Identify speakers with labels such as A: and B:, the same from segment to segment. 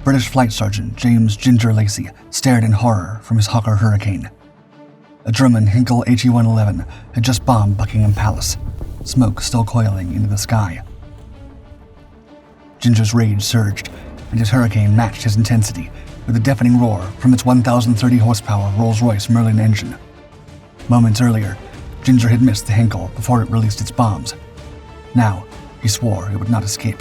A: British Flight Sergeant James Ginger Lacey stared in horror from his Hawker Hurricane. A German Heinkel He-111 had just bombed Buckingham Palace, smoke still coiling into the sky. Ginger's rage surged, and his Hurricane matched his intensity with a deafening roar from its 1,030 horsepower Rolls-Royce Merlin engine. Moments earlier, Ginger had missed the Heinkel before it released its bombs. Now, he swore it would not escape.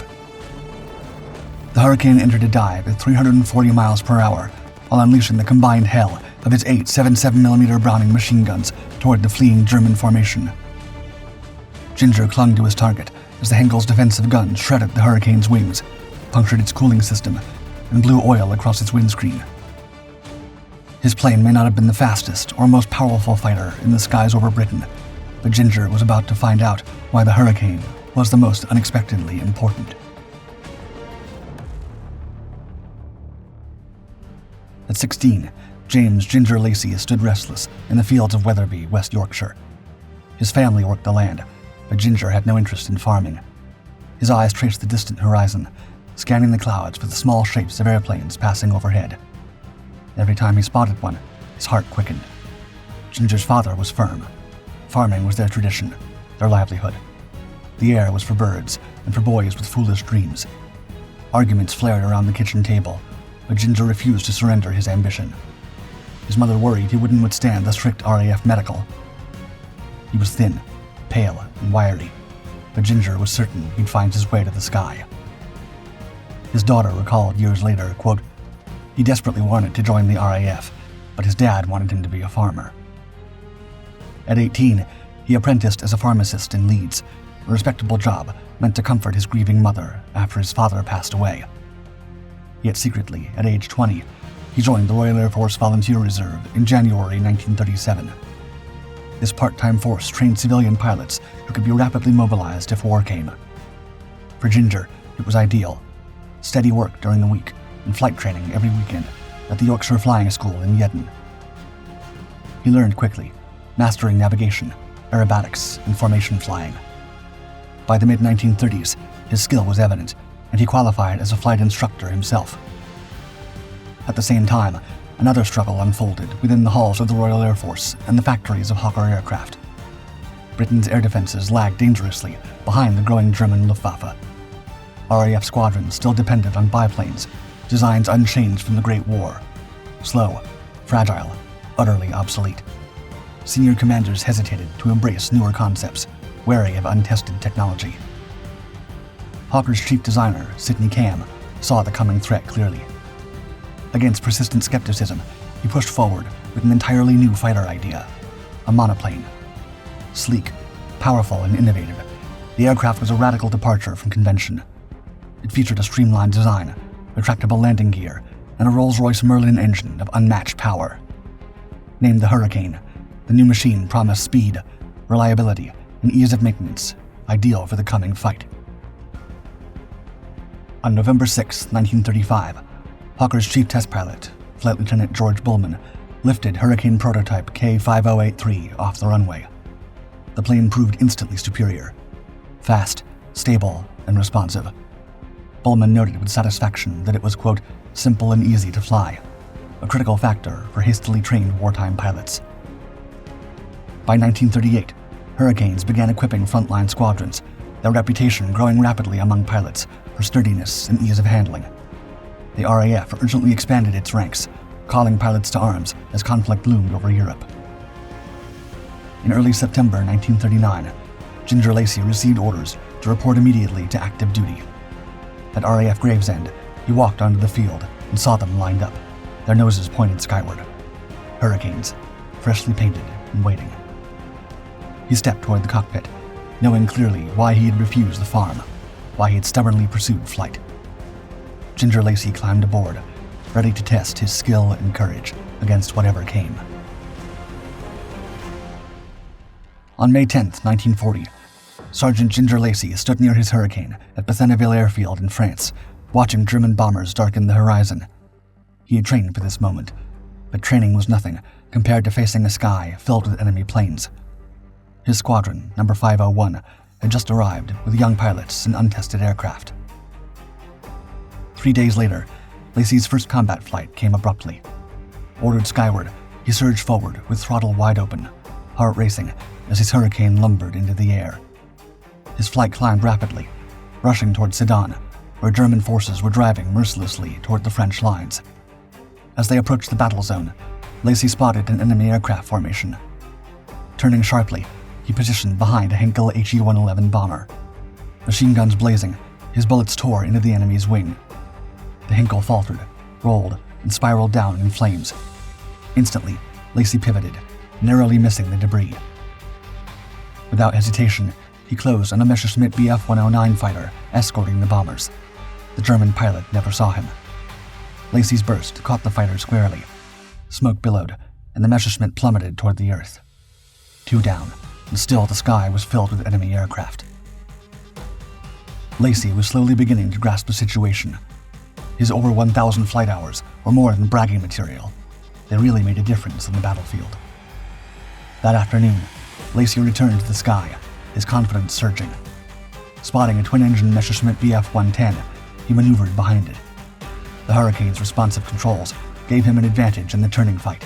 A: The Hurricane entered a dive at 340 miles per hour while unleashing the combined hell of its 8 77mm Browning machine guns toward the fleeing German formation. Ginger clung to his target as the Heinkel's defensive guns shredded the Hurricane's wings, punctured its cooling system, and blew oil across its windscreen. His plane may not have been the fastest or most powerful fighter in the skies over Britain, but Ginger was about to find out why the Hurricane was the most unexpectedly important. At 16, James Ginger Lacey stood restless in the fields of Wetherby, West Yorkshire. His family worked the land, but Ginger had no interest in farming. His eyes traced the distant horizon, scanning the clouds for the small shapes of airplanes passing overhead. Every time he spotted one, his heart quickened. Ginger's father was firm. Farming was their tradition, their livelihood. The air was for birds and for boys with foolish dreams. Arguments flared around the kitchen table, but Ginger refused to surrender his ambition. His mother worried he wouldn't withstand the strict RAF medical. He was thin, pale, and wiry, but Ginger was certain he'd find his way to the sky. His daughter recalled years later, quote, "He desperately wanted to join the RAF, but his dad wanted him to be a farmer." At 18, he apprenticed as a pharmacist in Leeds, a respectable job meant to comfort his grieving mother after his father passed away. Yet secretly, at age 20, he joined the Royal Air Force Volunteer Reserve in January 1937. This part-time force trained civilian pilots who could be rapidly mobilized if war came. For Ginger, it was ideal. Steady work during the week and flight training every weekend at the Yorkshire Flying School in Yedden. He learned quickly, mastering navigation, aerobatics, and formation flying. By the mid-1930s, his skill was evident, and he qualified as a flight instructor himself. At the same time, another struggle unfolded within the halls of the Royal Air Force and the factories of Hawker aircraft. Britain's air defenses lagged dangerously behind the growing German Luftwaffe. RAF squadrons still depended on biplanes, designs unchanged from the Great War. Slow, fragile, utterly obsolete. Senior commanders hesitated to embrace newer concepts, wary of untested technology. Hawker's chief designer, Sidney Cam, saw the coming threat clearly. Against persistent skepticism, he pushed forward with an entirely new fighter idea, a monoplane. Sleek, powerful, and innovative, the aircraft was a radical departure from convention. It featured a streamlined design, retractable landing gear, and a Rolls-Royce Merlin engine of unmatched power. Named the Hurricane, the new machine promised speed, reliability, and ease of maintenance, ideal for the coming fight. On November 6, 1935, Hawker's chief test pilot, Flight Lieutenant George Bullman, lifted Hurricane prototype K5083 off the runway. The plane proved instantly superior. Fast, stable, and responsive. Bullman noted with satisfaction that it was, quote, simple and easy to fly, a critical factor for hastily trained wartime pilots. By 1938, Hurricanes began equipping frontline squadrons, their reputation growing rapidly among pilots for sturdiness and ease of handling. The RAF urgently expanded its ranks, calling pilots to arms as conflict loomed over Europe. In early September 1939, Ginger Lacey received orders to report immediately to active duty. At RAF Gravesend, he walked onto the field and saw them lined up, their noses pointed skyward. Hurricanes, freshly painted and waiting. He stepped toward the cockpit, knowing clearly why he had refused the farm, why he had stubbornly pursued flight. Ginger Lacey climbed aboard, ready to test his skill and courage against whatever came. On May 10, 1940, Sergeant Ginger Lacey stood near his Hurricane at Betheneville Airfield in France, watching German bombers darken the horizon. He had trained for this moment, but training was nothing compared to facing a sky filled with enemy planes. His squadron, number 501, had just arrived with young pilots and untested aircraft. 3 days later, Lacey's first combat flight came abruptly. Ordered skyward, he surged forward with throttle wide open, heart racing as his Hurricane lumbered into the air. His flight climbed rapidly, rushing toward Sedan, where German forces were driving mercilessly toward the French lines. As they approached the battle zone, Lacey spotted an enemy aircraft formation. Turning sharply, he positioned behind a Heinkel He-111 bomber. Machine guns blazing, his bullets tore into the enemy's wing. The Heinkel faltered, rolled, and spiraled down in flames. Instantly, Lacey pivoted, narrowly missing the debris. Without hesitation, he closed on a Messerschmitt Bf-109 fighter escorting the bombers. The German pilot never saw him. Lacey's burst caught the fighter squarely. Smoke billowed, and the Messerschmitt plummeted toward the earth. 2 down, and still the sky was filled with enemy aircraft. Lacey was slowly beginning to grasp the situation. His over 1,000 flight hours were more than bragging material. They really made a difference on the battlefield. That afternoon, Lacey returned to the sky, his confidence surging. Spotting a twin-engine Messerschmitt Bf-110, he maneuvered behind it. The Hurricane's responsive controls gave him an advantage in the turning fight.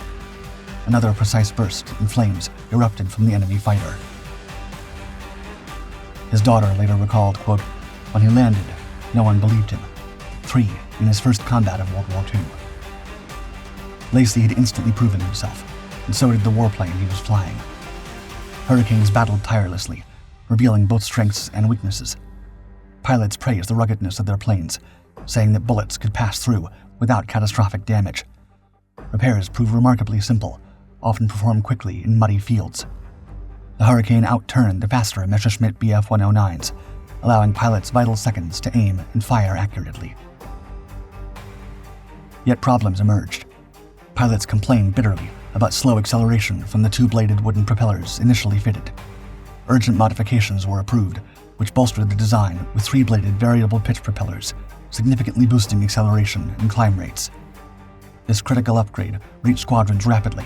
A: Another precise burst in flames erupted from the enemy fighter. His daughter later recalled, quote, "When he landed, no one believed him. 3 in his first combat of World War II. Lacey had instantly proven himself, and so did the warplane he was flying. Hurricanes battled tirelessly, revealing both strengths and weaknesses. Pilots praised the ruggedness of their planes, saying that bullets could pass through without catastrophic damage. Repairs proved remarkably simple, often performed quickly in muddy fields. The Hurricane outturned the faster Messerschmitt Bf-109s, allowing pilots vital seconds to aim and fire accurately. Yet problems emerged. Pilots complained bitterly about slow acceleration from the 2-bladed wooden propellers initially fitted. Urgent modifications were approved, which bolstered the design with 3-bladed variable pitch propellers, significantly boosting acceleration and climb rates. This critical upgrade reached squadrons rapidly,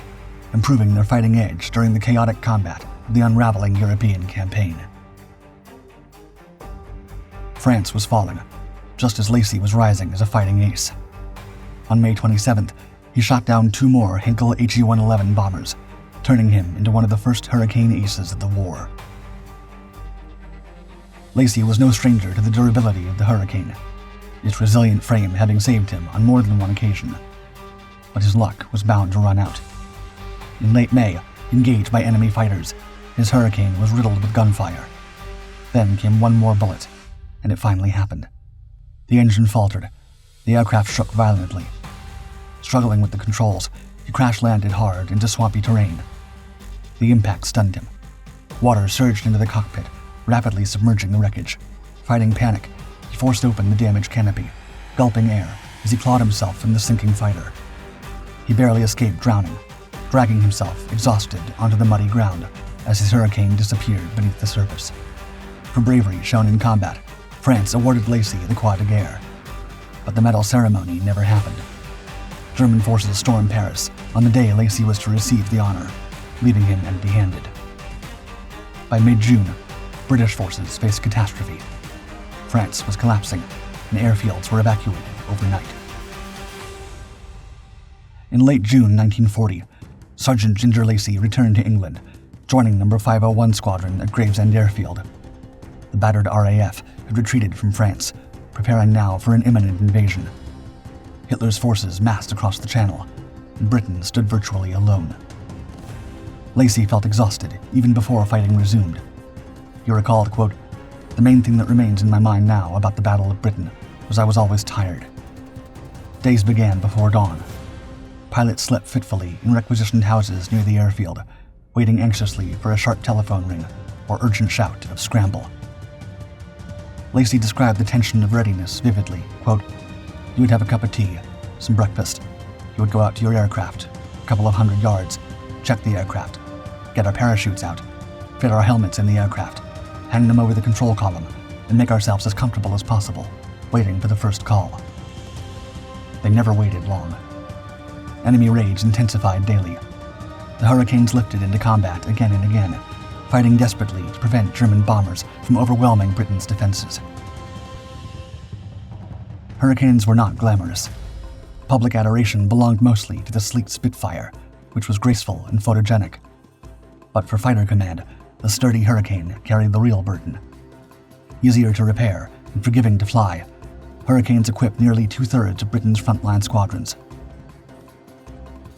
A: improving their fighting edge during the chaotic combat of the unraveling European campaign. France was falling, just as Lacey was rising as a fighting ace. On May 27th, he shot down 2 more Heinkel He-111 bombers, turning him into one of the first Hurricane aces of the war. Lacey was no stranger to the durability of the Hurricane, its resilient frame having saved him on more than one occasion. But his luck was bound to run out. In late May, engaged by enemy fighters, his Hurricane was riddled with gunfire. Then came one more bullet, and it finally happened. The engine faltered. The aircraft shook violently. Struggling with the controls, he crash-landed hard into swampy terrain. The impact stunned him. Water surged into the cockpit, rapidly submerging the wreckage. Fighting panic, he forced open the damaged canopy, gulping air as he clawed himself in the sinking fighter. He barely escaped drowning, dragging himself, exhausted, onto the muddy ground as his Hurricane disappeared beneath the surface. For bravery shown in combat, France awarded Lacey the Croix de Guerre. But the medal ceremony never happened. German forces stormed Paris on the day Lacey was to receive the honor, leaving him empty-handed. By mid-June, British forces faced catastrophe. France was collapsing, and airfields were evacuated overnight. In late June 1940, Sergeant Ginger Lacey returned to England, joining No. 501 Squadron at Gravesend Airfield. The battered RAF had retreated from France, preparing now for an imminent invasion. Hitler's forces massed across the Channel, and Britain stood virtually alone. Lacey felt exhausted even before fighting resumed. He recalled, quote, "The main thing that remains in my mind now about the Battle of Britain was I was always tired." Days began before dawn. Pilots slept fitfully in requisitioned houses near the airfield, waiting anxiously for a sharp telephone ring or urgent shout of scramble. Lacey described the tension of readiness vividly, quote, "You would have a cup of tea, some breakfast. You would go out to your aircraft, a couple of 100 yards, check the aircraft, get our parachutes out, fit our helmets in the aircraft, hang them over the control column, and make ourselves as comfortable as possible, waiting for the first call." They never waited long. Enemy rage intensified daily. The Hurricanes lifted into combat again and again, fighting desperately to prevent German bombers from overwhelming Britain's defenses. Hurricanes were not glamorous. Public adoration belonged mostly to the sleek Spitfire, which was graceful and photogenic. But for fighter command, the sturdy Hurricane carried the real burden. Easier to repair and forgiving to fly, Hurricanes equipped nearly 2/3 of Britain's frontline squadrons.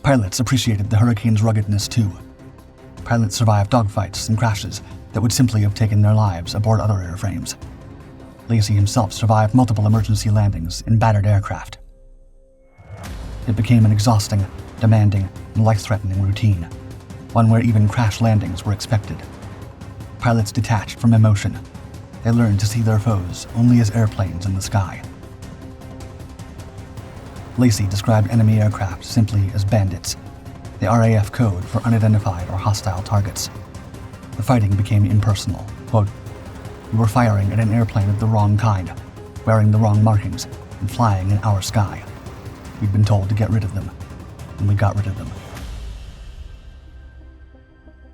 A: Pilots appreciated the Hurricane's ruggedness too. Pilots survived dogfights and crashes that would simply have taken their lives aboard other airframes. Lacey himself survived multiple emergency landings in battered aircraft. It became an exhausting, demanding, and life-threatening routine, one where even crash landings were expected. Pilots detached from emotion. They learned to see their foes only as airplanes in the sky. Lacey described enemy aircraft simply as bandits, the RAF code for unidentified or hostile targets. The fighting became impersonal. Quote, "We were firing at an airplane of the wrong kind, wearing the wrong markings, and flying in our sky. We'd been told to get rid of them, and we got rid of them."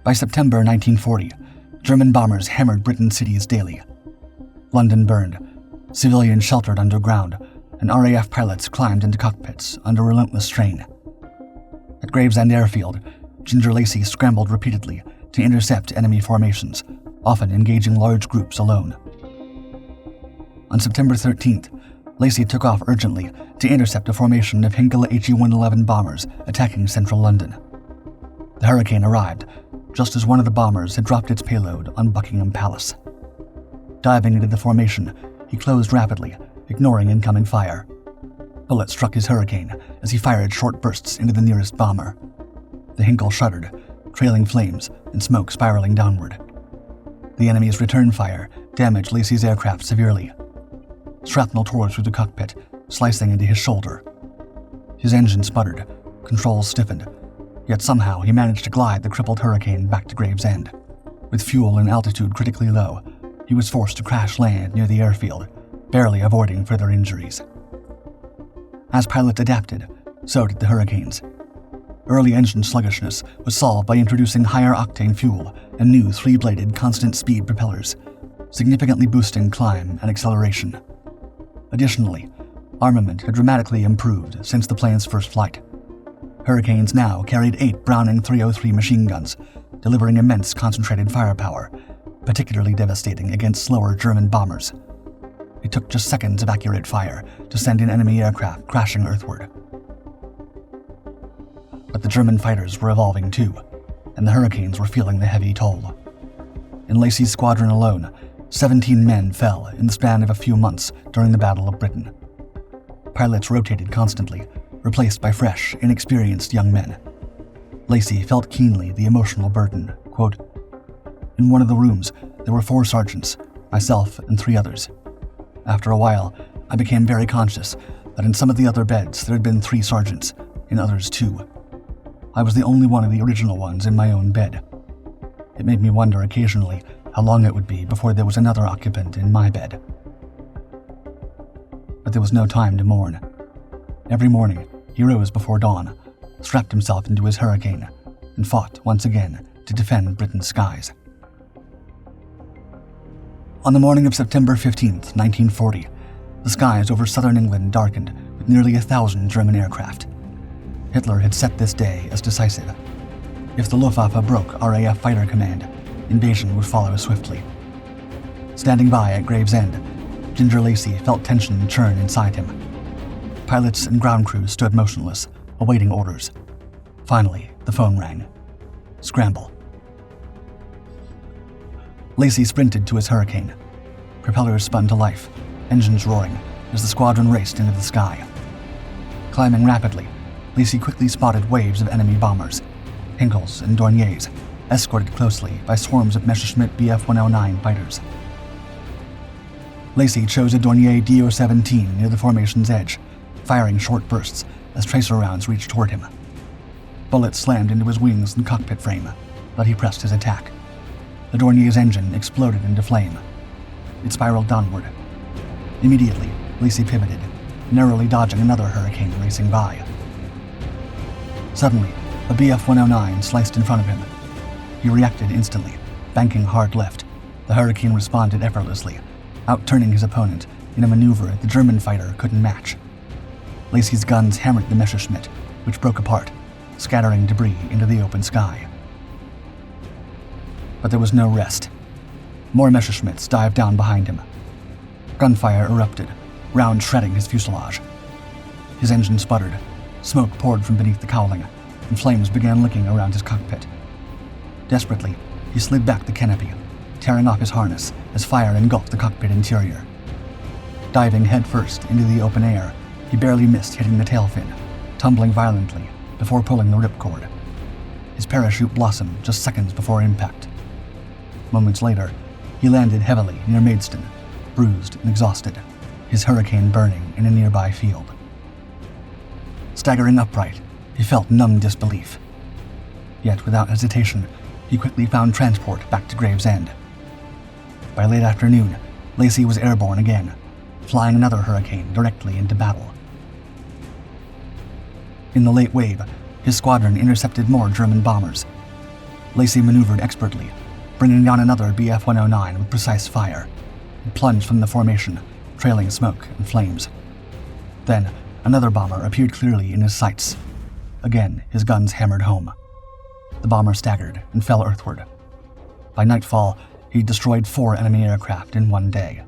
A: By September 1940, German bombers hammered Britain's cities daily. London burned, civilians sheltered underground, and RAF pilots climbed into cockpits under relentless strain. At Gravesend Airfield, Ginger Lacey scrambled repeatedly to intercept enemy formations, often engaging large groups alone. On September 13th, Lacey took off urgently to intercept a formation of Heinkel He-111 bombers attacking central London. The Hurricane arrived just as one of the bombers had dropped its payload on Buckingham Palace. Diving into the formation, he closed rapidly, ignoring incoming fire. Bullets struck his Hurricane as he fired short bursts into the nearest bomber. The Heinkel shuddered, trailing flames and smoke spiraling downward. The enemy's return fire damaged Lacey's aircraft severely. Shrapnel tore through the cockpit, slicing into his shoulder. His engine sputtered, controls stiffened, yet somehow he managed to glide the crippled Hurricane back to Gravesend. With fuel and altitude critically low, he was forced to crash land near the airfield, barely avoiding further injuries. As pilots adapted, so did the Hurricanes. Early engine sluggishness was solved by introducing higher-octane fuel and new 3-bladed constant-speed propellers, significantly boosting climb and acceleration. Additionally, armament had dramatically improved since the plane's first flight. Hurricanes now carried 8 Browning 303 machine guns, delivering immense concentrated firepower, particularly devastating against slower German bombers. It took just seconds of accurate fire to send an enemy aircraft crashing earthward. But the German fighters were evolving too, and the Hurricanes were feeling the heavy toll. In Lacey's squadron alone, 17 men fell in the span of a few months during the Battle of Britain. Pilots rotated constantly, replaced by fresh, inexperienced young men. Lacey felt keenly the emotional burden. Quote, "In one of the rooms, there were 4 sergeants, myself and 3 others. After a while, I became very conscious that in some of the other beds there had been 3 sergeants, in others 2. I was the only one of the original ones in my own bed. It made me wonder occasionally how long it would be before there was another occupant in my bed." But there was no time to mourn. Every morning, he rose before dawn, strapped himself into his Hurricane, and fought once again to defend Britain's skies. On the morning of September 15th, 1940, the skies over southern England darkened with nearly 1,000 German aircraft. Hitler had set this day as decisive. If the Luftwaffe broke RAF fighter command, invasion would follow swiftly. Standing by at Gravesend, Ginger Lacey felt tension churn inside him. Pilots and ground crews stood motionless, awaiting orders. Finally, the phone rang. Scramble. Lacey sprinted to his Hurricane. Propellers spun to life, engines roaring, as the squadron raced into the sky. Climbing rapidly, Lacey quickly spotted waves of enemy bombers, Heinkels and Dorniers, escorted closely by swarms of Messerschmitt Bf-109 fighters. Lacey chose a Dornier Do-17 near the formation's edge, firing short bursts as tracer rounds reached toward him. Bullets slammed into his wings and cockpit frame, but he pressed his attack. The Dornier's engine exploded into flame. It spiraled downward. Immediately, Lacey pivoted, narrowly dodging another Hurricane racing by. Suddenly, a Bf-109 sliced in front of him. He reacted instantly, banking hard left. The Hurricane responded effortlessly, outturning his opponent in a maneuver the German fighter couldn't match. Lacey's guns hammered the Messerschmitt, which broke apart, scattering debris into the open sky. But there was no rest. More Messerschmitts dived down behind him. Gunfire erupted, rounds shredding his fuselage. His engine sputtered, smoke poured from beneath the cowling, and flames began licking around his cockpit. Desperately, he slid back the canopy, tearing off his harness as fire engulfed the cockpit interior. Diving headfirst into the open air, he barely missed hitting the tail fin, tumbling violently before pulling the ripcord. His parachute blossomed just seconds before impact. Moments later, he landed heavily near Maidstone, bruised and exhausted, his Hurricane burning in a nearby field. Staggering upright, he felt numb disbelief. Yet, without hesitation, he quickly found transport back to Gravesend. By late afternoon, Lacey was airborne again, flying another Hurricane directly into battle. In the late wave, his squadron intercepted more German bombers. Lacey maneuvered expertly, bringing down another Bf-109 with precise fire. It plunged from the formation, trailing smoke and flames. Then, another bomber appeared clearly in his sights. Again, his guns hammered home. The bomber staggered and fell earthward. By nightfall, he destroyed 4 enemy aircraft in one day.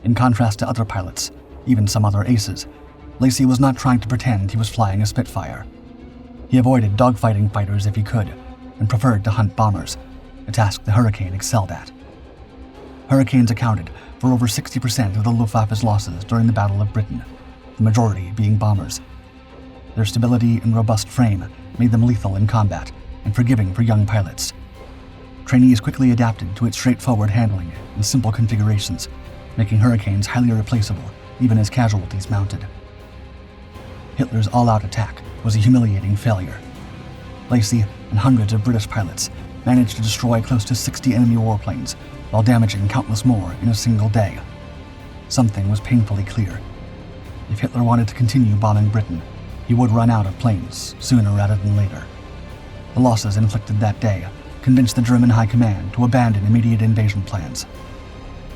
A: In contrast to other pilots, even some other aces, Lacey was not trying to pretend he was flying a Spitfire. He avoided dogfighting fighters if he could, and preferred to hunt bombers, a task the Hurricane excelled at. Hurricanes accounted for over 60% of the Luftwaffe's losses during the Battle of Britain, the majority being bombers. Their stability and robust frame made them lethal in combat and forgiving for young pilots. Trainees quickly adapted to its straightforward handling and simple configurations, making Hurricanes highly replaceable even as casualties mounted. Hitler's all-out attack was a humiliating failure. Lacey and hundreds of British pilots managed to destroy close to 60 enemy warplanes while damaging countless more in a single day. Something was painfully clear. If Hitler wanted to continue bombing Britain, he would run out of planes sooner rather than later. The losses inflicted that day convinced the German High Command to abandon immediate invasion plans.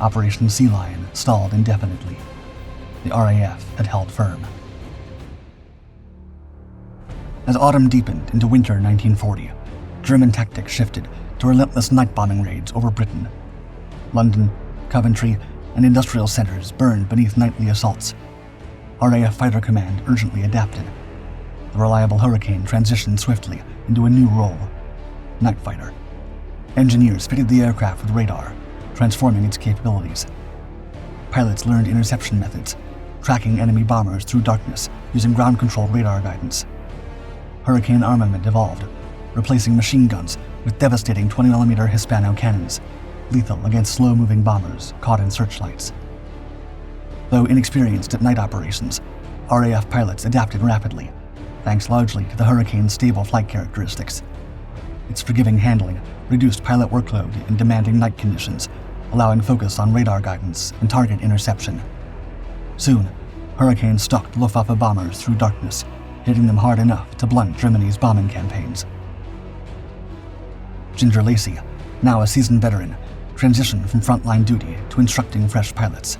A: Operation Sea Lion stalled indefinitely. The RAF had held firm. As autumn deepened into winter 1940, German tactics shifted to relentless night bombing raids over Britain. London, Coventry, and industrial centers burned beneath nightly assaults. RAF Fighter Command urgently adapted. The reliable Hurricane transitioned swiftly into a new role: night fighter. Engineers fitted the aircraft with radar, transforming its capabilities. Pilots learned interception methods, tracking enemy bombers through darkness using ground-controlled radar guidance. Hurricane armament evolved, replacing machine guns with devastating 20mm Hispano cannons, lethal against slow-moving bombers caught in searchlights. Though inexperienced at night operations, RAF pilots adapted rapidly, thanks largely to the Hurricane's stable flight characteristics. Its forgiving handling reduced pilot workload in demanding night conditions, allowing focus on radar guidance and target interception. Soon, Hurricane stalked Luftwaffe bombers through darkness, hitting them hard enough to blunt Germany's bombing campaigns. Ginger Lacey, now a seasoned veteran, transitioned from frontline duty to instructing fresh pilots.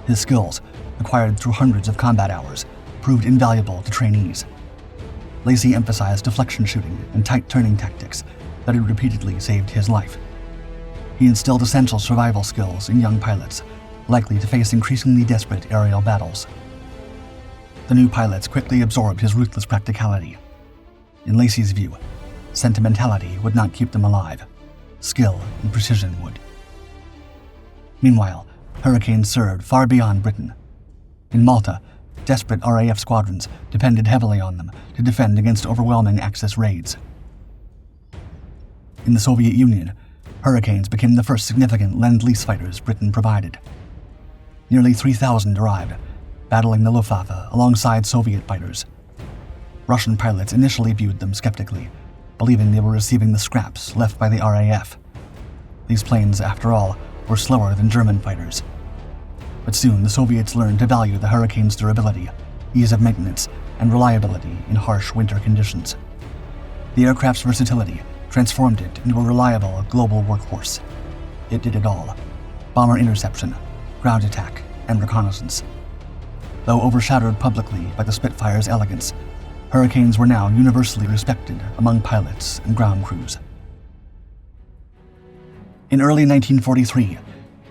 A: His skills, acquired through hundreds of combat hours, proved invaluable to trainees. Lacey emphasized deflection shooting and tight turning tactics that had repeatedly saved his life. He instilled essential survival skills in young pilots, likely to face increasingly desperate aerial battles. The new pilots quickly absorbed his ruthless practicality. In Lacey's view, sentimentality would not keep them alive. Skill and precision would. Meanwhile, Hurricanes served far beyond Britain. In Malta, desperate RAF squadrons depended heavily on them to defend against overwhelming Axis raids. In the Soviet Union, Hurricanes became the first significant Lend-Lease fighters Britain provided. Nearly 3,000 arrived, battling the Luftwaffe alongside Soviet fighters. Russian pilots initially viewed them skeptically, believing they were receiving the scraps left by the RAF. These planes, after all, were slower than German fighters. But soon the Soviets learned to value the Hurricane's durability, ease of maintenance, and reliability in harsh winter conditions. The aircraft's versatility transformed it into a reliable global workhorse. It did it all: bomber interception, ground attack, and reconnaissance. Though overshadowed publicly by the Spitfire's elegance, Hurricanes were now universally respected among pilots and ground crews. In early 1943,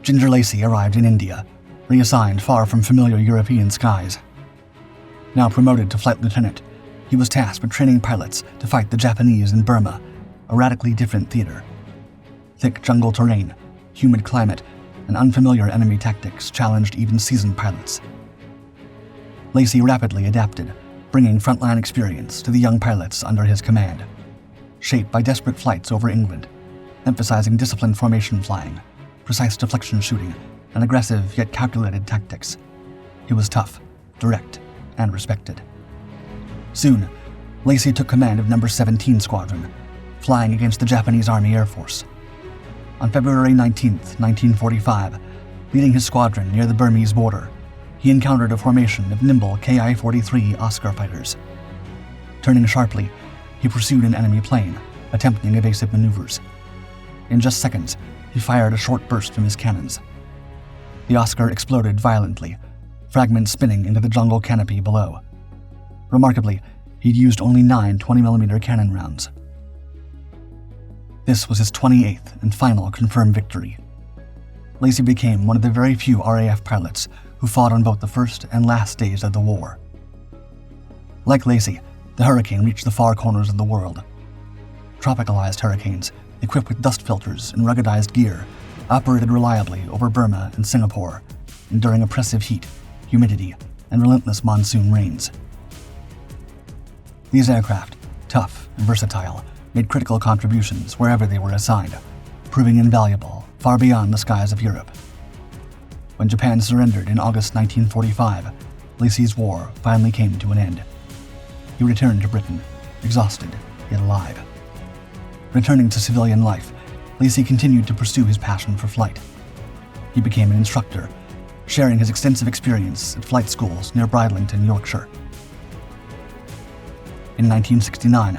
A: Ginger Lacey arrived in India, reassigned far from familiar European skies. Now promoted to flight lieutenant, he was tasked with training pilots to fight the Japanese in Burma, a radically different theater. Thick jungle terrain, humid climate, and unfamiliar enemy tactics challenged even seasoned pilots. Lacey rapidly adapted, bringing frontline experience to the young pilots under his command. Shaped by desperate flights over England, emphasizing disciplined formation flying, precise deflection shooting, and aggressive yet calculated tactics, he was tough, direct, and respected. Soon, Lacey took command of No. 17 Squadron, flying against the Japanese Army Air Force. On February 19, 1945, leading his squadron near the Burmese border, he encountered a formation of nimble Ki-43 Oscar fighters. Turning sharply, he pursued an enemy plane, attempting evasive maneuvers. In just seconds, he fired a short burst from his cannons. The Oscar exploded violently, fragments spinning into the jungle canopy below. Remarkably, he'd used only 9 20mm cannon rounds. This was his 28th and final confirmed victory. Lacey became one of the very few RAF pilots who fought on both the first and last days of the war. Like Lacey, the Hurricane reached the far corners of the world. Tropicalized Hurricanes, equipped with dust filters and ruggedized gear, operated reliably over Burma and Singapore, enduring oppressive heat, humidity, and relentless monsoon rains. These aircraft, tough and versatile, made critical contributions wherever they were assigned, proving invaluable far beyond the skies of Europe. When Japan surrendered in August 1945, Lacey's war finally came to an end. He returned to Britain, exhausted yet alive. Returning to civilian life, Lacey continued to pursue his passion for flight. He became an instructor, sharing his extensive experience at flight schools near Bridlington, Yorkshire. In 1969,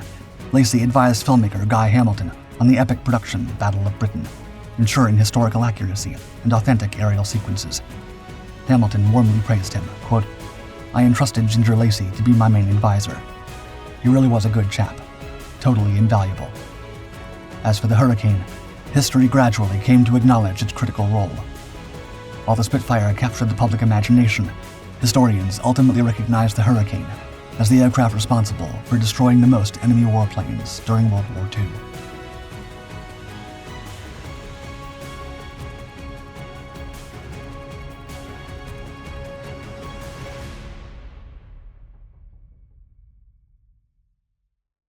A: Lacey advised filmmaker Guy Hamilton on the epic production Battle of Britain, ensuring historical accuracy and authentic aerial sequences. Hamilton warmly praised him, quote, "I entrusted Ginger Lacey to be my main advisor. He really was a good chap, totally invaluable." As for the Hurricane, history gradually came to acknowledge its critical role. While the Spitfire captured the public imagination, historians ultimately recognized the Hurricane as the aircraft responsible for destroying the most enemy warplanes during World War II.